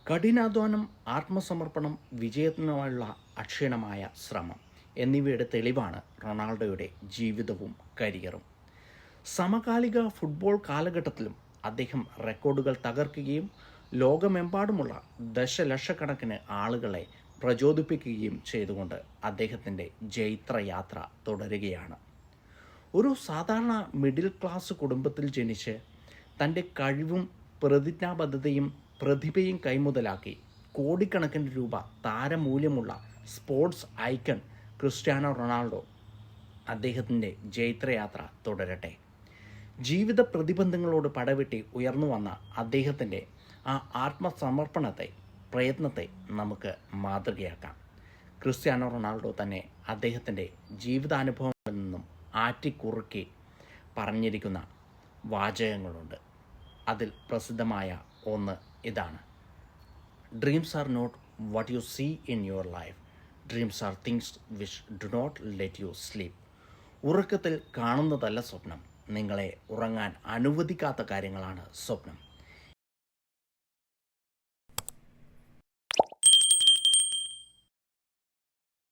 കഠിനാധ്വാനം, ആത്മസമർപ്പണം, വിജയത്തിനുള്ള അക്ഷീണമായ ശ്രമം എന്നിവയുടെ തെളിവാണ് റൊണാൾഡോയുടെ ജീവിതവും കരിയറും. സമകാലിക ഫുട്ബോൾ കാലഘട്ടത്തിലും അദ്ദേഹം റെക്കോർഡുകൾ തകർക്കുകയും ലോകമെമ്പാടുമുള്ള ദശലക്ഷക്കണക്കിന് ആളുകളെ പ്രചോദിപ്പിക്കുകയും ചെയ്തുകൊണ്ട് അദ്ദേഹത്തിൻ്റെ ജൈത്രയാത്ര തുടരുകയാണ്. ഒരു സാധാരണ മിഡിൽ ക്ലാസ് കുടുംബത്തിൽ ജനിച്ച് തൻ്റെ കഴിവും പ്രതിജ്ഞാബദ്ധതയും പ്രതിഭയും കൈമുതലാക്കി കോടിക്കണക്കിന് രൂപ താരമൂല്യമുള്ള സ്പോർട്സ് ഐക്കൺ ക്രിസ്ത്യാനോ റൊണാൾഡോ അദ്ദേഹത്തിൻ്റെ ജൈത്രയാത്ര തുടരട്ടെ. ജീവിത പ്രതിബന്ധങ്ങളോട് പടവെട്ടി ഉയർന്നു വന്ന അദ്ദേഹത്തിൻ്റെ ആ ആത്മസമർപ്പണത്തെ, പ്രയത്നത്തെ നമുക്ക് മാതൃകയാക്കാം. ക്രിസ്ത്യാനോ റൊണാൾഡോ തന്നെ അദ്ദേഹത്തിൻ്റെ ജീവിതാനുഭവങ്ങളിൽ നിന്നും ആറ്റിക്കുറുക്കി പറഞ്ഞിരിക്കുന്ന വാചകങ്ങളുണ്ട്. അതിൽ പ്രസിദ്ധമായ ഒന്ന് ഇതാണ്: dreams are not what you see in your life, dreams are things which do not let you sleep. ഉറക്കത്തിൽ കാണുന്നതല്ല സ്വപ്നം, നിങ്ങളെ ഉറങ്ങാൻ അനുവദിക്കാത്ത കാര്യങ്ങളാണ് സ്വപ്നം.